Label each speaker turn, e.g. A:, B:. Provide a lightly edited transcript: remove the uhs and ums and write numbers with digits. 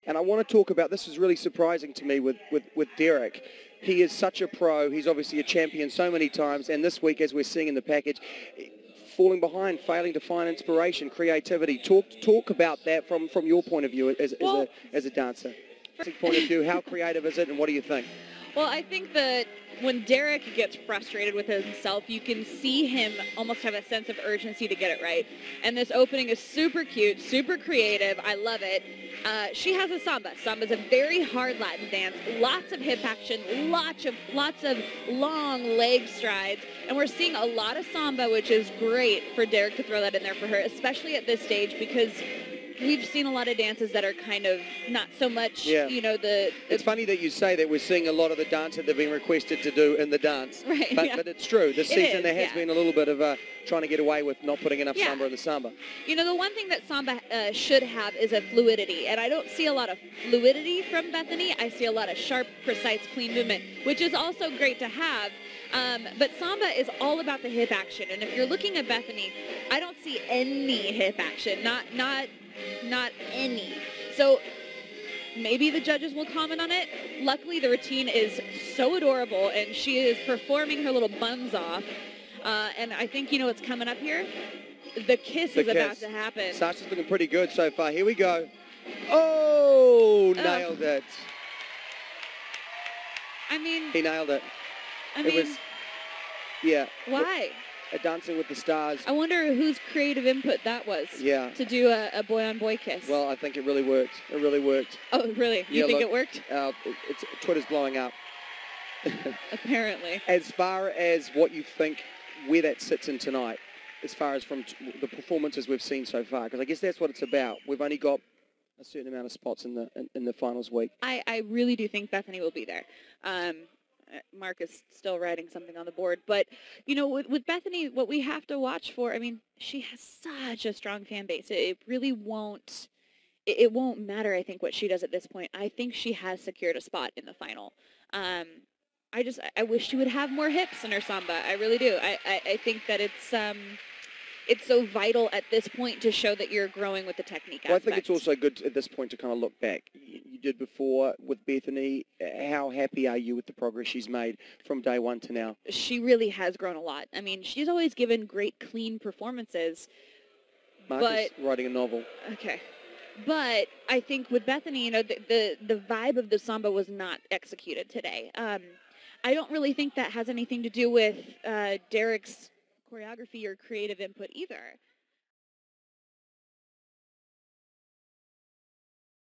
A: And I want to talk about, this is really surprising to me with Derek. He is such a pro. He's obviously a champion so many times. And this week, as we're seeing in the package, falling behind, failing to find inspiration, creativity. Talk about that from your point of view as a dancer. Point of view, how creative is it and what do you think?
B: Well, I think that when Derek gets frustrated with himself, you can see him almost have a sense of urgency to get it right. And this opening is super cute, super creative. I love it. She has a samba. Samba's a very hard Latin dance. Lots of hip action, lots of long leg strides. And we're seeing a lot of samba, which is great for Derek to throw that in there for her, especially at this stage, because we've seen a lot of dances that are kind of not so much, you know,
A: It's funny that you say that. We're seeing a lot of the dance that they've been requested to do in the dance.
B: Right,
A: but it's true. This season there has been a little bit of trying to get away with not putting enough samba in the samba.
B: You know, the one thing that samba should have is a fluidity, and I don't see a lot of fluidity from Bethany. I see a lot of sharp, precise, clean movement, which is also great to have. But samba is all about the hip action, and if you're looking at Bethany, I don't see any hip action, not any. So maybe the judges will comment on it. Luckily, the routine is so adorable, and she is performing her little buns off. And I think you know what's coming up here. The kiss is about to happen.
A: Sasha's looking pretty good so far. Here we go. Oh, nailed it.
B: I mean,
A: he nailed it.
B: I mean,
A: it was, yeah.
B: Why?
A: Dancing with the Stars.
B: I wonder whose creative input that was.
A: Yeah.
B: To do a boy-on-boy kiss.
A: Well, I think it really worked. It really worked.
B: Oh, really? You think it worked?
A: Twitter's blowing up.
B: Apparently.
A: As far as what you think, where that sits in tonight, as far as from the performances we've seen so far, because I guess that's what it's about. We've only got a certain amount of spots in the finals week.
B: I really do think Bethany will be there. Mark is still writing something on the board. But, you know, with Bethany, what we have to watch for, I mean, she has such a strong fan base. It really won't, it won't matter, I think, what she does at this point. I think she has secured a spot in the final. I wish she would have more hips in her samba. I really do. I think that it's so vital at this point to show that you're growing with the technique aspect.
A: Well, I think it's also good at this point to kind of look back. You did before with Bethany. How happy are you with the progress she's made from day one to now?
B: She really has grown a lot. I mean, she's always given great, clean performances.
A: Mark is writing a novel.
B: Okay. But I think with Bethany, you know, the vibe of the samba was not executed today. I don't really think that has anything to do with Derek's choreography or creative input either.